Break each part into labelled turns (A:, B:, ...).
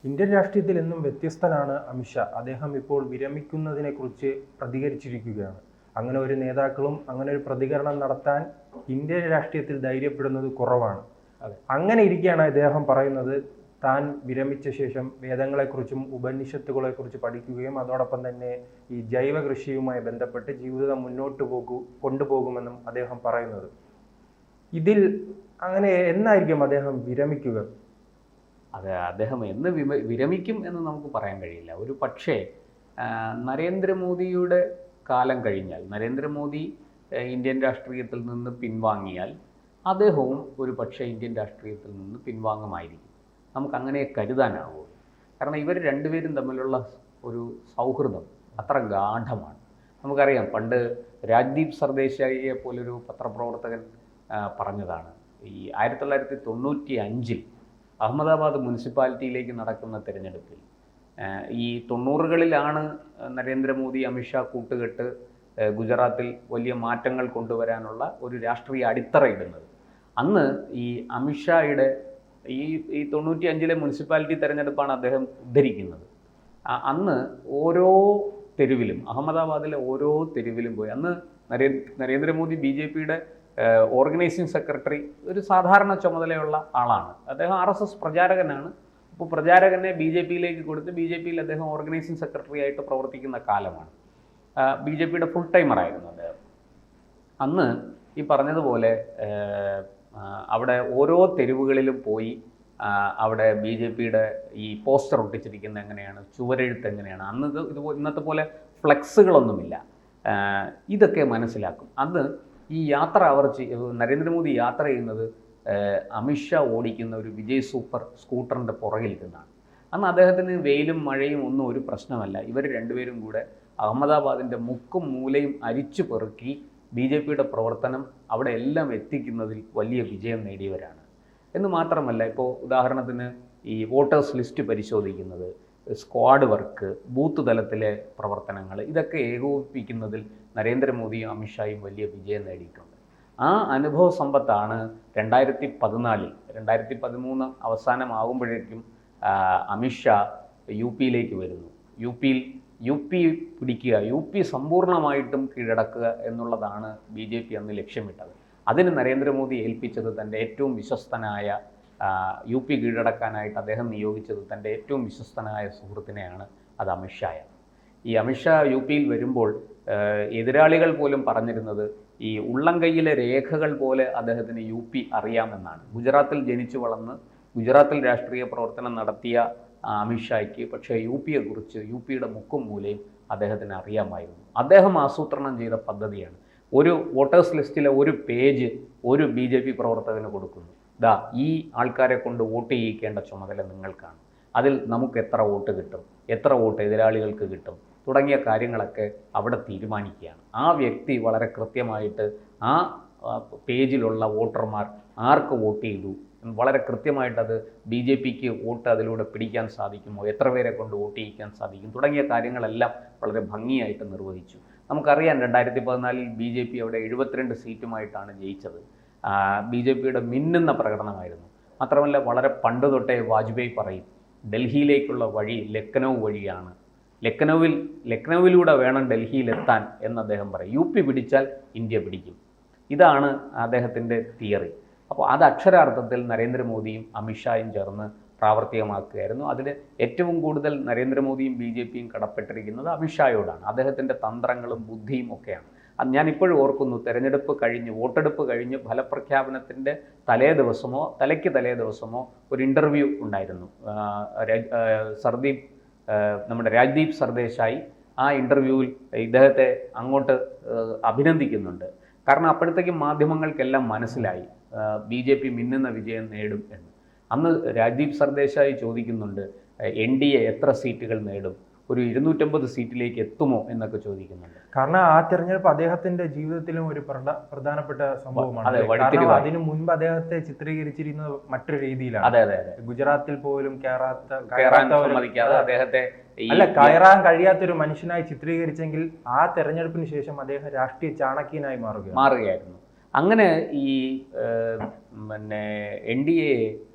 A: Indian രാഷ്ട്രീയത്തിൽ എന്നും വ്യത്യസ്തനാണ് അമിത്ഷാ. അദ്ദേഹം ഇപ്പോൾ വിരമിക്കുന്നതിനെക്കുറിച്ച് പ്രതികരിച്ചിരിക്കുകയാണ്. അങ്ങനെ ഒരു നേതാക്കളും അങ്ങനെ ഒരു പ്രതികരണം നടത്താൻ ഇന്ത്യൻ രാഷ്ട്രീയത്തിൽ ധൈര്യപ്പെടുന്നത് കുറവാണ്. അങ്ങനെ ഇരിക്കുകയാണ് അദ്ദേഹം പറയുന്നത്, താൻ വിരമിച്ച ശേഷം വേദങ്ങളെക്കുറിച്ചും ഉപനിഷത്തുകളെക്കുറിച്ച് പഠിക്കുകയും അതോടൊപ്പം തന്നെ ഈ ജൈവ കൃഷിയുമായി ബന്ധപ്പെട്ട് ജീവിതം മുന്നോട്ട് കൊണ്ടുപോകുമെന്നും അദ്ദേഹം പറയുന്നത്. ഇതിൽ അങ്ങനെ എന്നായിരിക്കും അദ്ദേഹം വിരമിക്കുക?
B: അദ്ദേഹം എന്ന് വിരമിക്കും എന്ന് നമുക്ക് പറയാൻ കഴിയില്ല. ഒരു പക്ഷേ നരേന്ദ്രമോദിയുടെ കാലം കഴിഞ്ഞാൽ, നരേന്ദ്രമോദി ഇന്ത്യൻ രാഷ്ട്രീയത്തിൽ നിന്ന് പിൻവാങ്ങിയാൽ അദ്ദേഹവും ഒരു പക്ഷേ ഇന്ത്യൻ രാഷ്ട്രീയത്തിൽ നിന്ന് പിൻവാങ്ങുമായിരിക്കും. നമുക്കങ്ങനെ കരുതാനാവുള്ളൂ. കാരണം ഇവർ രണ്ടുപേരും തമ്മിലുള്ള ഒരു സൗഹൃദം അത്ര ഗാഢമാണ്. നമുക്കറിയാം, പണ്ട് രാജ്ദീപ് സർദേശായിയെ പോലൊരു പത്രപ്രവർത്തകൻ പറഞ്ഞതാണ്, ഈ 1995 അഹമ്മദാബാദ് മുനിസിപ്പാലിറ്റിയിലേക്ക് നടക്കുന്ന തിരഞ്ഞെടുപ്പിൽ ഈ 90കളിലാണ് നരേന്ദ്രമോദി അമിത്ഷാ കൂട്ടുകെട്ട് ഗുജറാത്തിൽ വലിയ മാറ്റങ്ങൾ കൊണ്ടുവരാനുള്ള ഒരു രാഷ്ട്രീയ അടിത്തറയിടുന്നത്. അന്ന് ഈ അമിത്ഷായുടെ ഈ 95ലെ മുനിസിപ്പാലിറ്റി തെരഞ്ഞെടുപ്പാണ് അദ്ദേഹം ഉദ്ധരിക്കുന്നത്. അന്ന് ഓരോ തെരുവിലും, അഹമ്മദാബാദിലെ ഓരോ തെരുവിലും പോയി, അന്ന് നരേന്ദ്രമോദി BJPയുടെ ഓർഗനൈസിങ് സെക്രട്ടറി, ഒരു സാധാരണ ചുമതലയുള്ള ആളാണ്. അദ്ദേഹം RSS പ്രചാരകനാണ്. അപ്പോൾ പ്രചാരകനെ BJPയിലേക്ക് കൊടുത്ത് BJPയിൽ അദ്ദേഹം ഓർഗനൈസിങ് സെക്രട്ടറി ആയിട്ട് പ്രവർത്തിക്കുന്ന കാലമാണ്. BJPയുടെ ഫുൾ ടൈമറായിരുന്നു അദ്ദേഹം. അന്ന് ഈ പറഞ്ഞതുപോലെ അവിടെ ഓരോ തെരുവുകളിലും പോയി അവിടെ BJPയുടെ ഈ പോസ്റ്റർ ഒട്ടിച്ചിരിക്കുന്ന എങ്ങനെയാണ്, ചുവരെഴുത്ത് എങ്ങനെയാണ്, ഇന്നത്തെ പോലെ ഫ്ലെക്സുകളൊന്നുമില്ല, ഇതൊക്കെ മനസ്സിലാക്കും. അന്ന് ഈ യാത്ര നരേന്ദ്രമോദി യാത്ര ചെയ്യുന്നത് അമിത്ഷാ ഓടിക്കുന്ന ഒരു വിജയ് സൂപ്പർ സ്കൂട്ടറിൻ്റെ പുറകിൽ നിന്നാണ്. അന്ന് അദ്ദേഹത്തിന് വെയിലും മഴയും ഒന്നും ഒരു പ്രശ്നമല്ല. ഇവർ രണ്ടുപേരും കൂടെ അഹമ്മദാബാദിൻ്റെ മുക്കും മൂലയും അരിച്ചു പെറുക്കി BJPയുടെ പ്രവർത്തനം അവിടെ എല്ലാം എത്തിക്കുന്നതിൽ വലിയ വിജയം നേടിയവരാണ്. എന്ന് മാത്രമല്ല, ഇപ്പോൾ ഉദാഹരണത്തിന് ഈ വോട്ടേഴ്സ് ലിസ്റ്റ് പരിശോധിക്കുന്നത്, സ്ക്വാഡ് വർക്ക്, ബൂത്ത് തലത്തിലെ പ്രവർത്തനങ്ങൾ, ഇതൊക്കെ ഏകോപിപ്പിക്കുന്നതിൽ നരേന്ദ്രമോദിയും അമിത്ഷായും വലിയ വിജയം നേടിയിട്ടുണ്ട്. ആ അനുഭവ സമ്പത്താണ് 2013 അവസാനമാകുമ്പോഴേക്കും അമിത്ഷാ UPയിലേക്ക് വരുന്നു. UP പിടിക്കുക, UP സമ്പൂർണ്ണമായിട്ടും കീഴടക്കുക എന്നുള്ളതാണ് BJP അന്ന് ലക്ഷ്യമിട്ടത്. അതിന് നരേന്ദ്രമോദി ഏൽപ്പിച്ചത് തൻ്റെ ഏറ്റവും വിശ്വസ്തനായ, UP കീഴടക്കാനായിട്ട് അദ്ദേഹം നിയോഗിച്ചത് തൻ്റെ ഏറ്റവും വിശ്വസ്തനായ സുഹൃത്തിനെയാണ്. അത് അമിത്ഷായാണ്. ഈ അമിത്ഷാ UPയിൽ വരുമ്പോൾ എതിരാളികൾ പോലും പറഞ്ഞിരുന്നത് ഈ ഉള്ളംകൈയിലെ രേഖകൾ പോലെ അദ്ദേഹത്തിന് UP അറിയാമെന്നാണ്. ഗുജറാത്തിൽ ജനിച്ചു വളർന്ന് ഗുജറാത്തിൽ രാഷ്ട്രീയ പ്രവർത്തനം നടത്തിയ അമിത്ഷായ്ക്ക് പക്ഷേ UPയെക്കുറിച്ച്, UPയുടെ മുക്കും മൂലയും അദ്ദേഹത്തിന് അറിയാമായിരുന്നു. അദ്ദേഹം ആസൂത്രണം ചെയ്ത പദ്ധതിയാണ്. ഒരു വോട്ടേഴ്സ് ലിസ്റ്റിലെ ഒരു പേജ് ഒരു BJP പ്രവർത്തകന് കൊടുക്കുന്നു. ഈ ആൾക്കാരെ കൊണ്ട് വോട്ട് ചെയ്യിക്കേണ്ട ചുമതല നിങ്ങൾക്കാണ്. അതിൽ നമുക്ക് എത്ര വോട്ട് കിട്ടും, എത്ര വോട്ട് എതിരാളികൾക്ക് കിട്ടും തുടങ്ങിയ കാര്യങ്ങളൊക്കെ അവിടെ തീരുമാനിക്കുകയാണ്. ആ വ്യക്തി വളരെ കൃത്യമായിട്ട് ആ പേജിലുള്ള വോട്ടർമാർ ആർക്ക് വോട്ട് ചെയ്തു, വളരെ കൃത്യമായിട്ടത് BJPക്ക് വോട്ട് അതിലൂടെ പിടിക്കാൻ സാധിക്കുമോ, എത്ര പേരെ കൊണ്ട് വോട്ട് ചെയ്യിക്കാൻ സാധിക്കും തുടങ്ങിയ കാര്യങ്ങളെല്ലാം വളരെ ഭംഗിയായിട്ട് നിർവഹിച്ചു. നമുക്കറിയാം, 2014 BJP അവിടെ 72 സീറ്റുമായിട്ടാണ് ജയിച്ചത്. BJPയുടെ മിന്നുന്ന പ്രകടനമായിരുന്നു. മാത്രമല്ല, വളരെ പണ്ട് തൊട്ടേ വാജ്പേയി പറയും, ഡൽഹിയിലേക്കുള്ള വഴി ലക്നൗ വഴിയാണ്, ലക്നൗവിലൂടെ വേണം ഡൽഹിയിലെത്താൻ എന്ന് അദ്ദേഹം പറയും. UP പിടിച്ചാൽ ഇന്ത്യ പിടിക്കും. ഇതാണ് അദ്ദേഹത്തിൻ്റെ തിയറി. അപ്പോൾ അത് അക്ഷരാർത്ഥത്തിൽ നരേന്ദ്രമോദിയും അമിത്ഷായും ചേർന്ന് പ്രാവർത്തികമാക്കുകയായിരുന്നു. അതിൽ ഏറ്റവും കൂടുതൽ നരേന്ദ്രമോദിയും BJPയും കടപ്പെട്ടിരിക്കുന്നത് അമിത്ഷായോടാണ്. അദ്ദേഹത്തിൻ്റെ തന്ത്രങ്ങളും ബുദ്ധിയും ഒക്കെയാണ്. അത് ഞാനിപ്പോഴും ഓർക്കുന്നു, വോട്ടെടുപ്പ് കഴിഞ്ഞ് ഫലപ്രഖ്യാപനത്തിൻ്റെ തലയ്ക്ക് തലേ ദിവസമോ ഒരു ഇൻ്റർവ്യൂ ഉണ്ടായിരുന്നു. നമ്മുടെ രാജ്ദീപ് സർദേശായി ആ ഇൻ്റർവ്യൂവിൽ ഇദ്ദേഹത്തെ അങ്ങോട്ട് അഭിനന്ദിക്കുന്നുണ്ട്. കാരണം അപ്പോഴത്തേക്കും മാധ്യമങ്ങൾക്കെല്ലാം മനസ്സിലായി BJP മിന്നുന്ന വിജയം നേടും എന്ന്. അന്ന് രാജ്ദീപ് സർദേശായി ചോദിക്കുന്നുണ്ട്, NDA എത്ര സീറ്റുകൾ നേടും, ഒരു 250 സീറ്റിലേക്ക് എത്തുമോ എന്നൊക്കെ ചോദിക്കുന്നുണ്ട്.
A: കാരണം ആ തെരഞ്ഞെടുപ്പ് അദ്ദേഹത്തിന്റെ ജീവിതത്തിലും ഒരു പ്രധാനപ്പെട്ട സംഭവമാണ്. അതിനു മുൻപ് അദ്ദേഹത്തെ ചിത്രീകരിച്ചിരുന്നത് മറ്റൊരു രീതിയിലാണ്. ഗുജറാത്തിൽ പോലും കയറാൻ കഴിയാത്തൊരു മനുഷ്യനായി ചിത്രീകരിച്ചെങ്കിൽ ആ തെരഞ്ഞെടുപ്പിന് ശേഷം അദ്ദേഹം രാഷ്ട്രീയ ചാണക്യനായി മാറുകയായിരുന്നു.
B: അങ്ങനെ ഈ NDA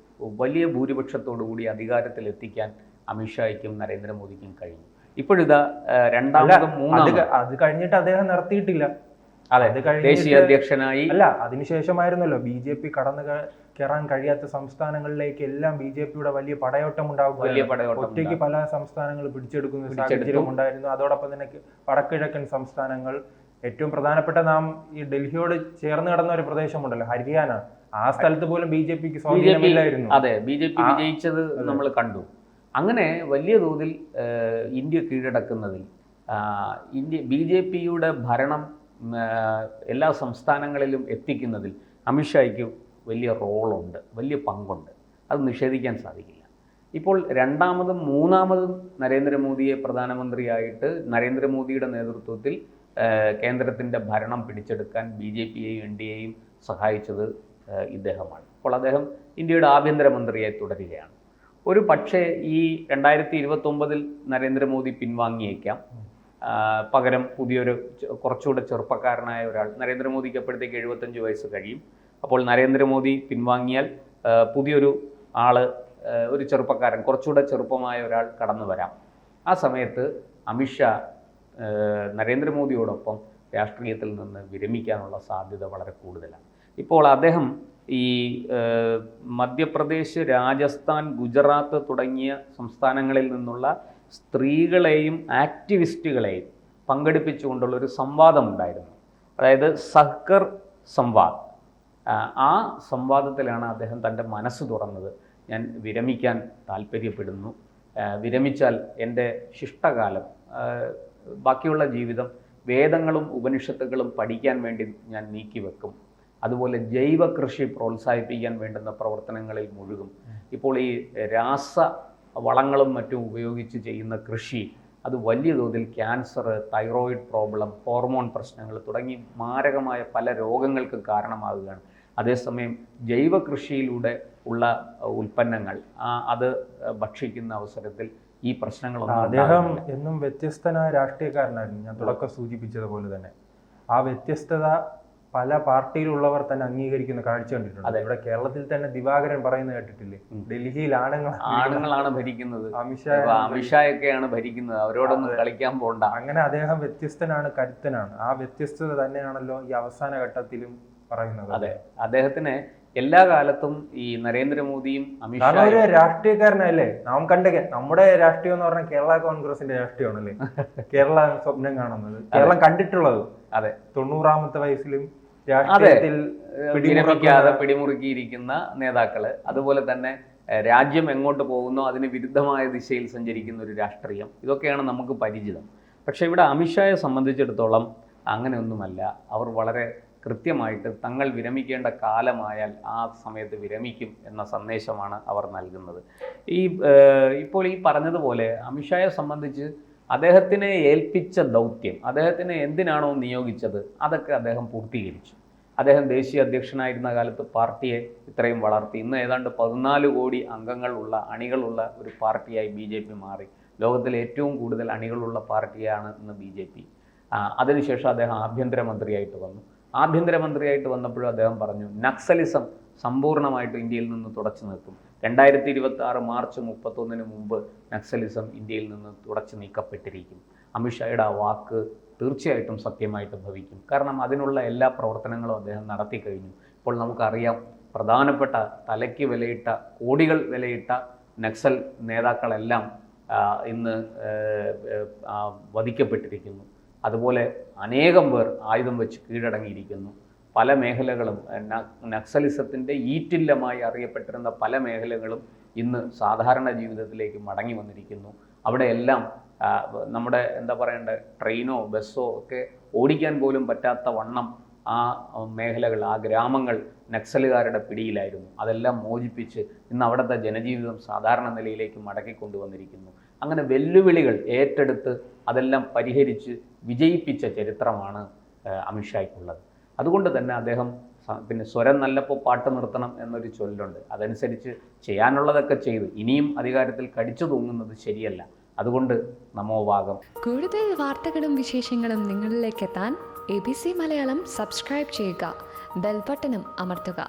B: വലിയ ഭൂരിപക്ഷത്തോടുകൂടി അധികാരത്തിലെത്തിക്കാൻ അമിത്ഷായ്ക്കും നരേന്ദ്രമോദിക്കും കഴിഞ്ഞു. ഇപ്പോഴിതാ രണ്ടാമതും മൂന്നാമതും
A: അത് കഴിഞ്ഞിട്ട് അദ്ദേഹം നിർത്തിയിട്ടില്ല.
B: അതെ, ദേശീയ അധ്യക്ഷനായി.
A: അല്ല, അതിനുശേഷമായിരുന്നല്ലോ BJP കടന്നു കയറാൻ കഴിയാത്ത സംസ്ഥാനങ്ങളിലേക്ക് എല്ലാം BJPയുടെ വലിയ പടയോട്ടം ഉണ്ടാവുക. ഒറ്റയ്ക്ക് പല സംസ്ഥാനങ്ങൾ പിടിച്ചെടുക്കുന്ന സാഹചര്യം ഉണ്ടായിരുന്നു. അതോടൊപ്പം തന്നെ വടക്കിഴക്കൻ സംസ്ഥാനങ്ങൾ, ഏറ്റവും പ്രധാനപ്പെട്ട നാം ഈ ഡൽഹിയോട് ചേർന്ന് കിടന്ന ഒരു പ്രദേശമുണ്ടല്ലോ, ഹരിയാന, ആ സ്ഥലത്ത് പോലും BJPക്ക് സ്വാധീനമില്ലായിരുന്നു.
B: അതെ, BJP വിജയിച്ചത് നമ്മൾ കണ്ടു. അങ്ങനെ വലിയ തോതിൽ ഇന്ത്യ കീഴടക്കുന്നതിൽ BJPയുടെ ഭരണം എല്ലാ സംസ്ഥാനങ്ങളിലും എത്തിക്കുന്നതിൽ അമിത്ഷായ്ക്ക് വലിയ റോളുണ്ട്, വലിയ പങ്കുണ്ട്. അത് നിഷേധിക്കാൻ സാധിക്കില്ല. ഇപ്പോൾ രണ്ടാമതും മൂന്നാമതും നരേന്ദ്രമോദിയെ പ്രധാനമന്ത്രിയായിട്ട് നരേന്ദ്രമോദിയുടെ നേതൃത്വത്തിൽ കേന്ദ്രത്തിൻ്റെ ഭരണം പിടിച്ചെടുക്കാൻ BJPയെയും NDAയെയും സഹായിച്ചത് ഇദ്ദേഹമാണ്. അപ്പോൾ അദ്ദേഹം ഇന്ത്യയുടെ ആഭ്യന്തരമന്ത്രിയായി തുടരുകയാണ്. ഒരു പക്ഷേ ഈ 2029 നരേന്ദ്രമോദി പിൻവാങ്ങിയേക്കാം. പകരം പുതിയൊരു കുറച്ചുകൂടെ ചെറുപ്പക്കാരനായ ഒരാൾ, നരേന്ദ്രമോദിക്ക് അപ്പോഴത്തേക്ക് 75 വയസ്സ് കഴിയും. അപ്പോൾ നരേന്ദ്രമോദി പിൻവാങ്ങിയാൽ പുതിയൊരു ആൾ, ഒരു ചെറുപ്പക്കാരൻ, കുറച്ചുകൂടെ ചെറുപ്പമായ ഒരാൾ കടന്നു വരാം. ആ സമയത്ത് അമിത്ഷാ നരേന്ദ്രമോദിയോടൊപ്പം രാഷ്ട്രീയത്തിൽ നിന്ന് വിരമിക്കാനുള്ള സാധ്യത വളരെ കൂടുതലാണ്. ഇപ്പോൾ അദ്ദേഹം ഈ മധ്യപ്രദേശ്, രാജസ്ഥാൻ, ഗുജറാത്ത് തുടങ്ങിയ സംസ്ഥാനങ്ങളിൽ നിന്നുള്ള സ്ത്രീകളെയും ആക്ടിവിസ്റ്റുകളെയും പങ്കെടുപ്പിച്ചുകൊണ്ടുള്ളൊരു സംവാദമുണ്ടായിരുന്നു. അതായത് സഹ്കർ സംവാദ്. ആ സംവാദത്തിലാണ് അദ്ദേഹം തൻ്റെ മനസ്സ് തുറന്നത്. ഞാൻ വിരമിക്കാൻ താല്പര്യപ്പെടുന്നു, വിരമിച്ചാൽ എൻ്റെ ശിഷ്ടകാലം, ബാക്കിയുള്ള ജീവിതം വേദങ്ങളും ഉപനിഷത്തുകളും പഠിക്കാൻ വേണ്ടി ഞാൻ നീക്കിവെക്കും. അതുപോലെ ജൈവ കൃഷി പ്രോത്സാഹിപ്പിക്കാൻ വേണ്ടുന്ന പ്രവർത്തനങ്ങളിൽ മുഴുകും. ഇപ്പോൾ ഈ രാസവളങ്ങളും മറ്റും ഉപയോഗിച്ച് ചെയ്യുന്ന കൃഷി അത് വലിയ തോതിൽ ക്യാൻസർ, തൈറോയിഡ് പ്രോബ്ലം, ഹോർമോൺ പ്രശ്നങ്ങൾ തുടങ്ങി മാരകമായ പല രോഗങ്ങൾക്കും കാരണമാകുകയാണ്. അതേസമയം ജൈവ കൃഷിയിലൂടെ ഉള്ള ഉൽപ്പന്നങ്ങൾ അത് ഭക്ഷിക്കുന്ന അവസരത്തിൽ ഈ പ്രശ്നങ്ങളൊന്നും
A: അദ്ദേഹം എന്നും വ്യത്യസ്തനായ രാഷ്ട്രീയക്കാരനായിരുന്നു. ഞാൻ തുടക്കം സൂചിപ്പിച്ചതുപോലെ തന്നെ ആ വ്യത്യസ്തത പല പാർട്ടിയിലുള്ളവർ തന്നെ അംഗീകരിക്കുന്ന കാഴ്ച കണ്ടിട്ടുണ്ട്. ഇവിടെ തന്നെ ദിവാകരൻ പറയുന്നത് കേട്ടിട്ടില്ലേ, ഡൽഹിയിൽ
B: ആണുങ്ങളാണ് ഭരിക്കുന്നത്, അമിത്ഷായൊക്കെയാണ് ഭരിക്കുന്നത്, അവരോടൊന്നും കളിക്കാൻ പോണ്ട.
A: അങ്ങനെ അദ്ദേഹം വ്യത്യസ്തനാണ്, കരുത്തനാണ്. ആ വ്യത്യസ്തത തന്നെയാണല്ലോ ഈ അവസാന ഘട്ടത്തിലും പറയുന്നത്.
B: അതെ, അദ്ദേഹത്തിന് എല്ലാ കാലത്തും ഈ നരേന്ദ്രമോദിയും അമിത്ഷാ
A: ഒരു രാഷ്ട്രീയക്കാരനല്ലേ നാം നമ്മുടെ രാഷ്ട്രീയം എന്ന് പറഞ്ഞാൽ കേരള കോൺഗ്രസിന്റെ രാഷ്ട്രീയമാണല്ലേ കേരള സ്വപ്നം കാണുന്നത്, കേരളം കണ്ടിട്ടുള്ളത്.
B: അതെ,
A: 90ാമത്തെ വയസ്സിലും
B: വിരമിക്കാതെ പിടിമുറുക്കിയിരിക്കുന്ന നേതാക്കള്, അതുപോലെ തന്നെ രാജ്യം എങ്ങോട്ട് പോകുന്നോ അതിന് വിരുദ്ധമായ ദിശയിൽ സഞ്ചരിക്കുന്ന ഒരു രാഷ്ട്രീയം, ഇതൊക്കെയാണ് നമുക്ക് പരിചിതം. പക്ഷേ ഇവിടെ അമിത്ഷായെ സംബന്ധിച്ചിടത്തോളം അങ്ങനെയൊന്നുമല്ല. അവർ വളരെ കൃത്യമായിട്ട് തങ്ങൾ വിരമിക്കേണ്ട കാലമായാൽ ആ സമയത്ത് വിരമിക്കും എന്ന സന്ദേശമാണ് അവർ നൽകുന്നത്. ഇപ്പോൾ ഈ പറഞ്ഞതുപോലെ അമിത്ഷായെ സംബന്ധിച്ച് അദ്ദേഹത്തിനെ ഏൽപ്പിച്ച ദൗത്യം, അദ്ദേഹത്തിനെ എന്തിനാണോ നിയോഗിച്ചത് അതൊക്കെ അദ്ദേഹം പൂർത്തീകരിച്ചു. അദ്ദേഹം ദേശീയ അധ്യക്ഷനായിരുന്ന കാലത്ത് പാർട്ടിയെ ഇത്രയും വളർത്തി. ഇന്ന് ഏതാണ്ട് 14 കോടി അണികളുള്ള ഒരു പാർട്ടിയായി BJP മാറി. ലോകത്തിലെ ഏറ്റവും കൂടുതൽ അണികളുള്ള പാർട്ടിയാണ് ഇന്ന് BJP. അതിനുശേഷം അദ്ദേഹം ആഭ്യന്തരമന്ത്രിയായിട്ട് വന്നു. ആഭ്യന്തരമന്ത്രിയായിട്ട് വന്നപ്പോഴും അദ്ദേഹം പറഞ്ഞു, നക്സലിസം സമ്പൂർണ്ണമായിട്ട് ഇന്ത്യയിൽ നിന്ന് തുടച്ചു നിർത്തും. 2026 മാർച്ച് 31 മുമ്പ് നക്സലിസം ഇന്ത്യയിൽ നിന്ന് തുടച്ചു നീക്കപ്പെട്ടിരിക്കും. അമിത്ഷായുടെ ആ വാക്ക് തീർച്ചയായിട്ടും സത്യമായിട്ട് ഭവിക്കും. കാരണം അതിനുള്ള എല്ലാ പ്രവർത്തനങ്ങളും അദ്ദേഹം നടത്തി കഴിഞ്ഞു. ഇപ്പോൾ നമുക്കറിയാം, പ്രധാനപ്പെട്ട തലയ്ക്ക് വിലയിട്ട, കോടികൾ വിലയിട്ട നക്സൽ നേതാക്കളെല്ലാം ഇന്ന് വധിക്കപ്പെട്ടിരിക്കുന്നു. അതുപോലെ അനേകം പേർ ആയുധം വെച്ച് കീഴടങ്ങിയിരിക്കുന്നു. പല മേഖലകളും നക്സലിസത്തിൻ്റെ ഈറ്റില്ലമായി അറിയപ്പെട്ടിരുന്ന പല മേഖലകളും ഇന്ന് സാധാരണ ജീവിതത്തിലേക്ക് മടങ്ങി വന്നിരിക്കുന്നു. അവിടെയെല്ലാം നമ്മുടെ ട്രെയിനോ ബസ്സോ ഒക്കെ ഓടിക്കാൻ പോലും പറ്റാത്ത വണ്ണം ആ മേഖലകൾ, ആ ഗ്രാമങ്ങൾ നക്സലുകാരുടെ പിടിയിലായിരുന്നു. അതെല്ലാം മോചിപ്പിച്ച് ഇന്ന് അവിടുത്തെ ജനജീവിതം സാധാരണ നിലയിലേക്ക് മടക്കിക്കൊണ്ടുവന്നിരിക്കുന്നു. അങ്ങനെ വെല്ലുവിളികൾ ഏറ്റെടുത്ത് അതെല്ലാം പരിഹരിച്ച് വിജയിപ്പിച്ച ചരിത്രമാണ് അമിത്ഷായ്ക്കുള്ളത്. അതുകൊണ്ട് തന്നെ അദ്ദേഹം സ്വരം നല്ലപ്പോൾ പാട്ട് നിർത്തണം എന്നൊരു ചൊല്ലുണ്ട്. അതനുസരിച്ച് ചെയ്യാനുള്ളതൊക്കെ ചെയ്ത് ഇനിയും അധികാരത്തിൽ കടിച്ചു തൂങ്ങുന്നത് ശരിയല്ല. അതുകൊണ്ട് നമോഭാഗം.
C: കൂടുതൽ വാർത്തകളും വിശേഷങ്ങളും നിങ്ങളിലേക്ക് എത്താൻ ABC മലയാളം സബ്സ്ക്രൈബ് ചെയ്യുക, ബെൽ ബട്ടണും അമർത്തുക.